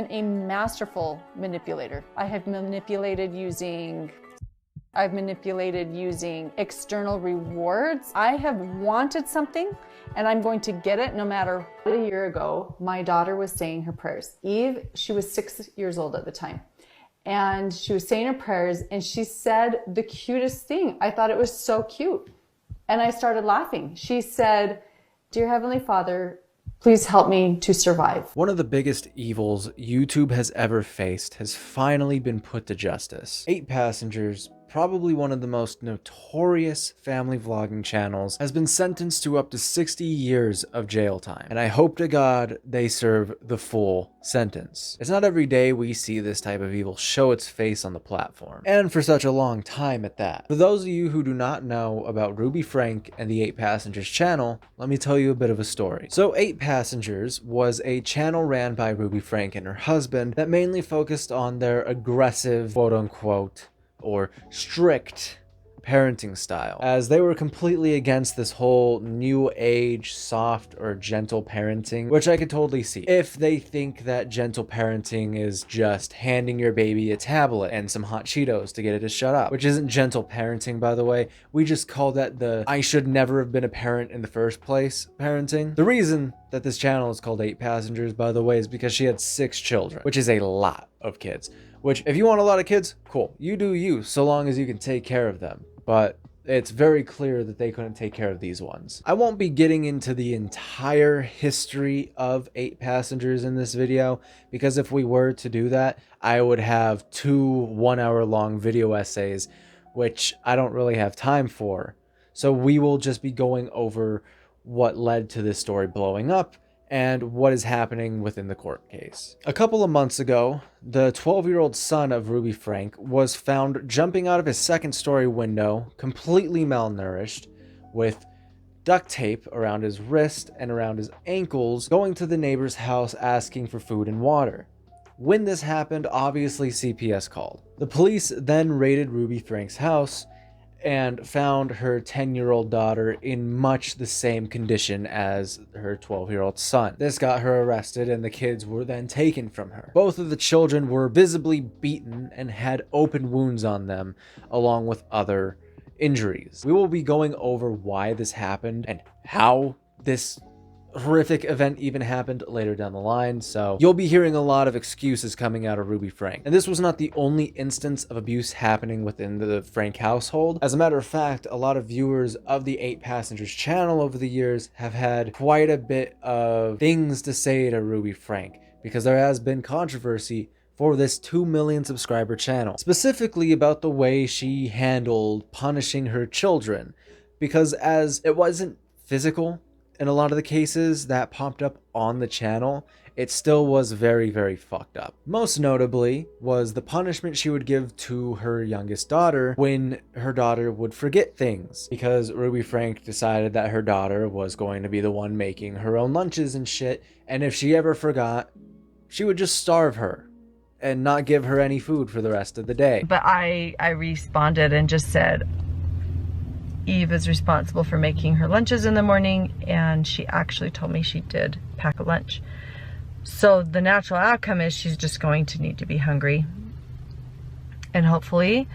a masterful manipulator. I've manipulated using external rewards. I have wanted something and I'm going to get it no matter. A year ago, my daughter was saying her prayers. Eve, she was 6 years old at the time. And she was saying her prayers and she said the cutest thing. I thought it was so cute. And I started laughing. She said, "Dear Heavenly Father, please help me to survive." One of the biggest evils YouTube has ever faced has finally been put to justice. 8 Passengers, probably one of the most notorious family vlogging channels, has been sentenced to up to 60 years of jail time. And I hope to God they serve the full sentence. It's not every day we see this type of evil show its face on the platform, and for such a long time at that. For those of you who do not know about Ruby Frank and the 8 Passengers channel, let me tell you a bit of a story. So 8 Passengers was a channel ran by Ruby Frank and her husband that mainly focused on their aggressive, quote-unquote, or strict parenting style, as they were completely against this whole new age soft or gentle parenting, which I could totally see. If they think that gentle parenting is just handing your baby a tablet and some hot Cheetos to get it to shut up, which isn't gentle parenting, by the way. We just call that the "I should never have been a parent in the first place" parenting. The reason that this channel is called 8 Passengers, by the way, is because she had 6 children, which is a lot of kids. Which, if you want a lot of kids, cool. You do you, so long as you can take care of them. But it's very clear that they couldn't take care of these ones. I won't be getting into the entire history of 8 Passengers in this video, because if we were to do that, I would have 2 one-hour-long video essays, which I don't really have time for. So we will just be going over what led to this story blowing up and what is happening within the court case. A couple of months ago, the 12-year-old son of Ruby Frank was found jumping out of his second-story window, completely malnourished, with duct tape around his wrist and around his ankles, going to the neighbor's house asking for food and water. When this happened, obviously CPS called. The police then raided Ruby Frank's house and found her 10-year-old daughter in much the same condition as her 12-year-old son. This got her arrested and the kids were then taken from her. Both of the children were visibly beaten and had open wounds on them, along with other injuries. We will be going over why this happened and how this horrific event even happened later down the line, so you'll be hearing a lot of excuses coming out of Ruby Frank. And this was not the only instance of abuse happening within the Frank household. As a matter of fact, a lot of viewers of the 8 Passengers channel over the years have had quite a bit of things to say to Ruby Frank, because there has been controversy for this 2 million subscriber channel, specifically about the way she handled punishing her children, because as it wasn't physical in a lot of the cases that popped up on the channel, it still was very, very fucked up. Most notably was the punishment she would give to her youngest daughter when her daughter would forget things, because Ruby Frank decided that her daughter was going to be the one making her own lunches and shit, and if she ever forgot, she would just starve her and not give her any food for the rest of the day. But I responded and just said, Eve is responsible for making her lunches in the morning, and she actually told me she did pack a lunch. So the natural outcome is she's just going to need to be hungry. And hopefully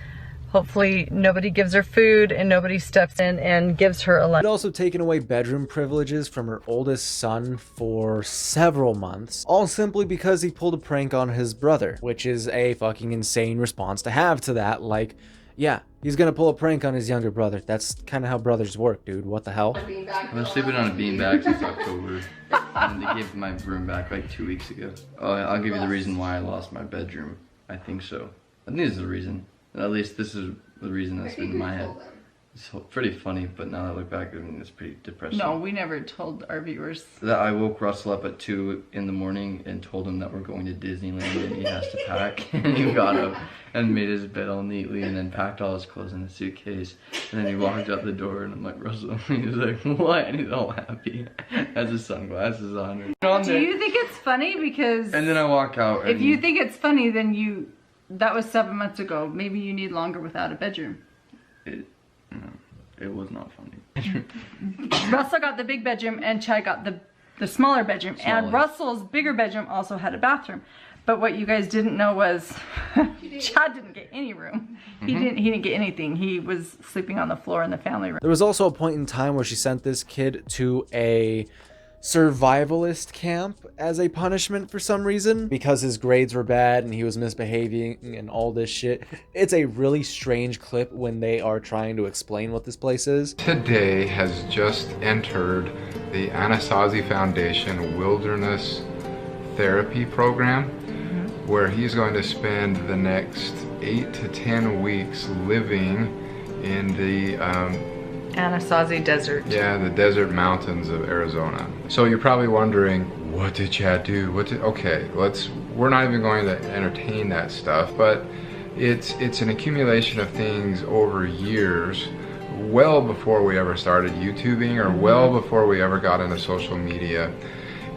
nobody gives her food and nobody steps in and gives her a lunch. She'd also taken away bedroom privileges from her oldest son for several months, all simply because he pulled a prank on his brother, which is a fucking insane response to have to that. Like, yeah, he's gonna pull a prank on his younger brother. That's kind of how brothers work, dude. What the hell? I've been sleeping on a beanbag since October, and they gave my room back like 2 weeks ago. I'll give you the reason why I lost my bedroom. I think so. I think this is the reason. At least this is the reason that's been in my head. It's pretty funny, but now that I look back, I mean, it's pretty depressing. No, we never told our viewers. That I woke Russell up at 2 in the morning and told him that we're going to Disneyland and he has to pack. And he got up and made his bed all neatly and then packed all his clothes in a suitcase. And then he walked out the door and I'm like, Russell, he was like, what? And he's all happy. Has his sunglasses on. Do you think it's funny? Because... And then I walk out. If you think it's funny, then that was 7 months ago. Maybe you need longer without a bedroom. It was not funny. Russell got the big bedroom and Chad got the smaller bedroom. And Russell's bigger bedroom also had a bathroom. But what you guys didn't know was Chad didn't get any room. He didn't get anything. He was sleeping on the floor in the family room. There was also a point in time where she sent this kid to a survivalist camp as a punishment for some reason because his grades were bad and he was misbehaving and all this shit. It's a really strange clip when they are trying to explain what this place is. Today has just entered the Anasazi Foundation Wilderness Therapy Program, where he's going to spend the next 8 to 10 weeks living in the Anasazi Desert. yeah, the desert mountains of Arizona. So you're probably wondering, what did Chad do? Okay, we're not even going to entertain that stuff, but it's an accumulation of things over years, well before we ever started YouTubing or well before we ever got into social media.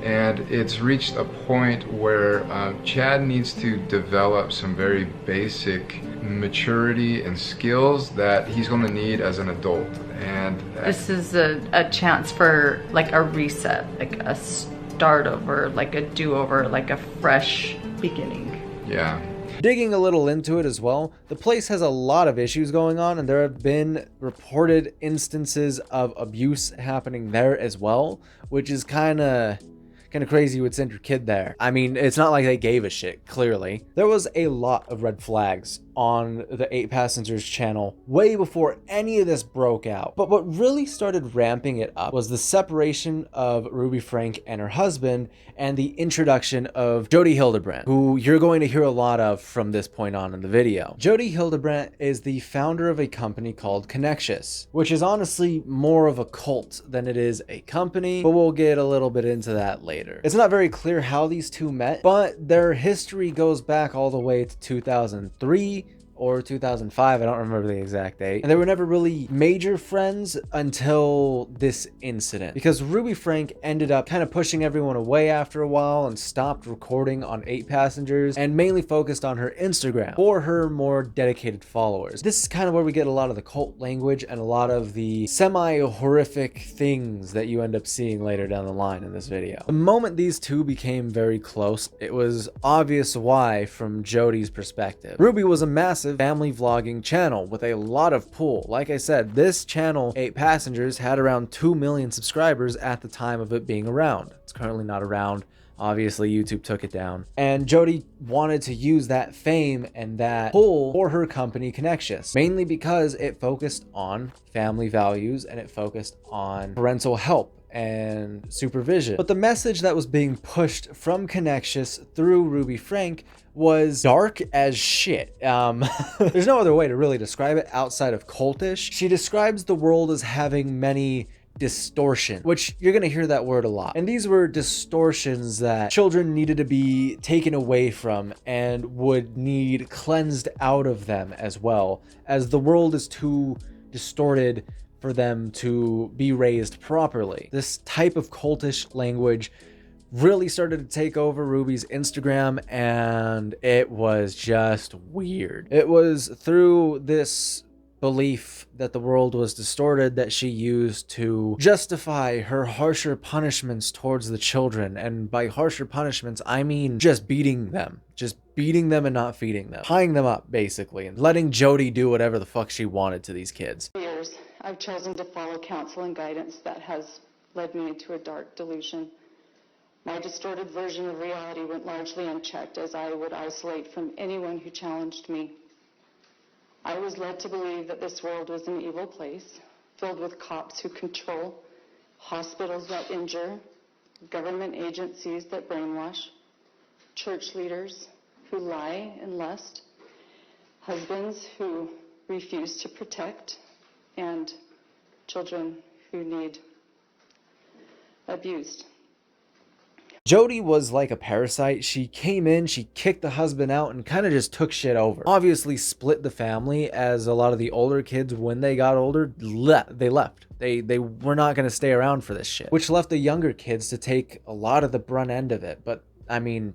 And it's reached a point where Chad needs to develop some very basic maturity and skills that he's going to need as an adult. And This is a chance for like a reset, like a start over, like a do-over, like a fresh beginning. yeah. Digging a little into it as well, the place has a lot of issues going on, and there have been reported instances of abuse happening there as well, which is kind of crazy you would send your kid there. I mean, it's not like they gave a shit, clearly. There was a lot of red flags on the 8 Passengers channel way before any of this broke out. But what really started ramping it up was the separation of Ruby Frank and her husband and the introduction of Jody Hildebrandt, who you're going to hear a lot of from this point on in the video. Jody Hildebrandt is the founder of a company called Connectious, which is honestly more of a cult than it is a company, but we'll get a little bit into that later. It's not very clear how these two met, but their history goes back all the way to 2003 or 2005, I don't remember the exact date. And they were never really major friends until this incident, because Ruby Frank ended up kind of pushing everyone away after a while and stopped recording on 8 Passengers and mainly focused on her Instagram for her more dedicated followers. This is kind of where we get a lot of the cult language and a lot of the semi-horrific things that you end up seeing later down the line in this video. The moment these two became very close, it was obvious why from Jody's perspective. Ruby was a massive family vlogging channel with a lot of pull. Like I said, this channel, 8 Passengers, had around 2 million subscribers at the time of it being around. It's currently not around. Obviously, YouTube took it down. And Jody wanted to use that fame and that pull for her company Connectious, mainly because it focused on family values and it focused on parental help and supervision. But the message that was being pushed from Connectious through Ruby Frank was dark as shit. There's no other way to really describe it outside of cultish. She describes the world as having many distortion, which you're gonna hear that word a lot. And these were distortions that children needed to be taken away from and would need cleansed out of them, as well as the world is too distorted for them to be raised properly. This type of cultish language really started to take over Ruby's Instagram, and it was just weird. It was through this belief that the world was distorted that she used to justify her harsher punishments towards the children. And by harsher punishments, I mean just beating them and not feeding them, tying them up basically, and letting Jody do whatever the fuck she wanted to these kids. For years, I've chosen to follow counsel and guidance that has led me into a dark delusion. My distorted version of reality went largely unchecked, as I would isolate from anyone who challenged me. I was led to believe that this world was an evil place, filled with cops who control, hospitals that injure, government agencies that brainwash, church leaders who lie and lust, husbands who refuse to protect, and children who need abused. Jody was like a parasite. She came in, she kicked the husband out and kind of just took shit over. Obviously split the family, as a lot of the older kids, when they got older, they left. They were not going to stay around for this shit, which left the younger kids to take a lot of the brunt end of it. But I mean,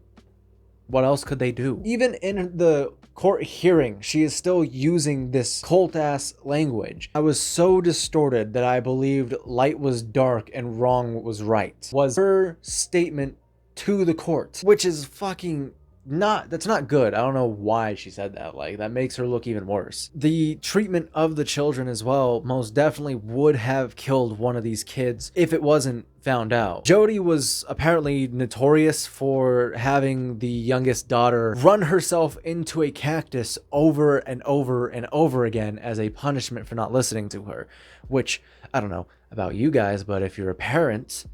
what else could they do? Even in the court hearing, she is still using this cult-ass language. I was so distorted that I believed light was dark and wrong was right, was her statement to the court, which is fucking that's not good. I don't know why she said that. Like, that makes her look even worse. The treatment of the children as well most definitely would have killed one of these kids if it wasn't found out. Jody was apparently notorious for having the youngest daughter run herself into a cactus over and over and over again as a punishment for not listening to her, which, I don't know about you guys, but if you're a parent,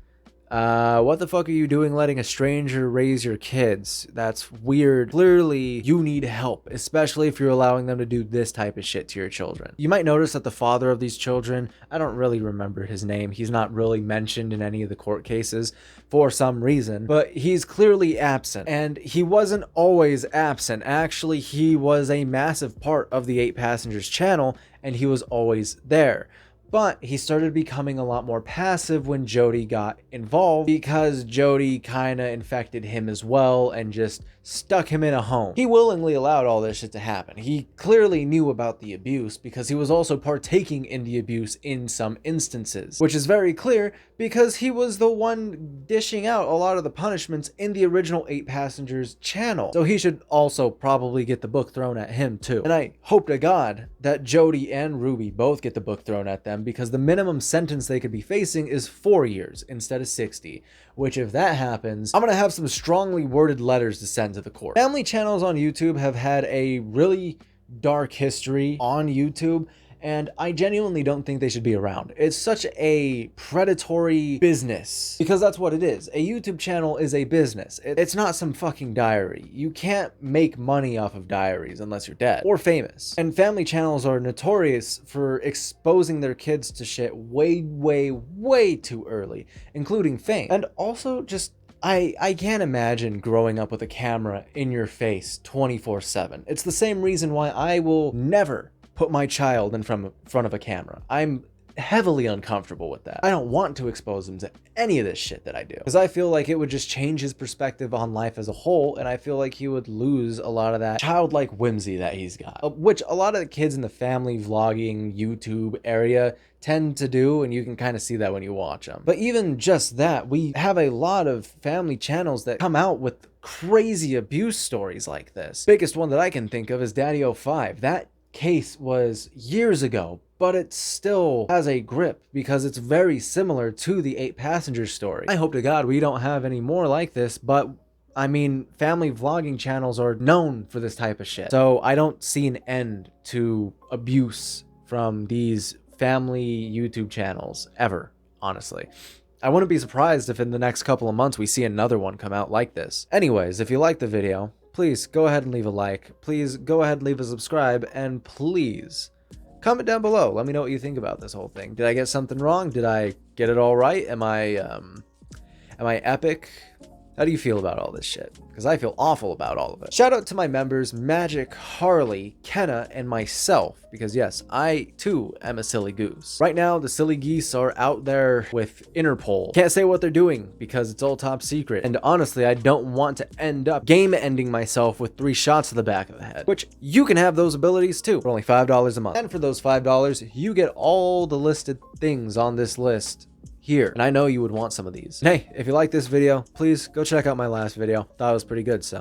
what the fuck are you doing letting a stranger raise your kids? That's weird. Clearly, you need help, especially if you're allowing them to do this type of shit to your children. You might notice that the father of these children, I don't really remember his name. He's not really mentioned in any of the court cases for some reason, but he's clearly absent. And he wasn't always absent. Actually, he was a massive part of the 8 Passengers channel, and he was always there. But he started becoming a lot more passive when Jody got involved, because Jody kind of infected him as well and just stuck him in a home. He willingly allowed all this shit to happen. He clearly knew about the abuse because he was also partaking in the abuse in some instances, which is very clear because he was the one dishing out a lot of the punishments in the original 8 Passengers channel. So he should also probably get the book thrown at him too. And I hope to God that Jody and Ruby both get the book thrown at them, because the minimum sentence they could be facing is 4 years instead of 60, which if that happens, I'm gonna have some strongly worded letters to send to the court. Family channels on YouTube have had a really dark history on YouTube, and I genuinely don't think they should be around. It's such a predatory business, because that's what it is. A YouTube channel is a business. It's not some fucking diary. You can't make money off of diaries unless you're dead or famous. And family channels are notorious for exposing their kids to shit way, way, way too early, including fame. And also just, I can't imagine growing up with a camera in your face 24/7. It's the same reason why I will never put my child in front of a camera. I'm heavily uncomfortable with that. I don't want to expose him to any of this shit that I do, because I feel like it would just change his perspective on life as a whole, and I feel like he would lose a lot of that childlike whimsy that he's got, which a lot of the kids in the family vlogging YouTube area tend to do, and you can kind of see that when you watch them. But even just that, we have a lot of family channels that come out with crazy abuse stories like this. Biggest one that I can think of is Daddy05. That case was years ago, but it still has a grip because it's very similar to the 8 Passengers story. I hope to God we don't have any more like this, but I mean, family vlogging channels are known for this type of shit. So I don't see an end to abuse from these family YouTube channels ever, honestly. I wouldn't be surprised if in the next couple of months we see another one come out like this. Anyways, if you liked the video, please go ahead and leave a like, please go ahead and leave a subscribe, and please comment down below. Let me know what you think about this whole thing. Did I get something wrong? Did I get it all right? Am I epic? How do you feel about all this shit? Because I feel awful about all of it. Shout out to my members, Magic, Harley, Kenna, and myself, because yes, I too am a silly goose. Right now, the silly geese are out there with Interpol. Can't say what they're doing because it's all top secret. And honestly, I don't want to end up game ending myself with 3 shots to the back of the head, which you can have those abilities too for only $5 a month. And for those $5, you get all the listed things on this list here, and I know you would want some of these. And hey, if you like this video, please go check out my last video. Thought it was pretty good, so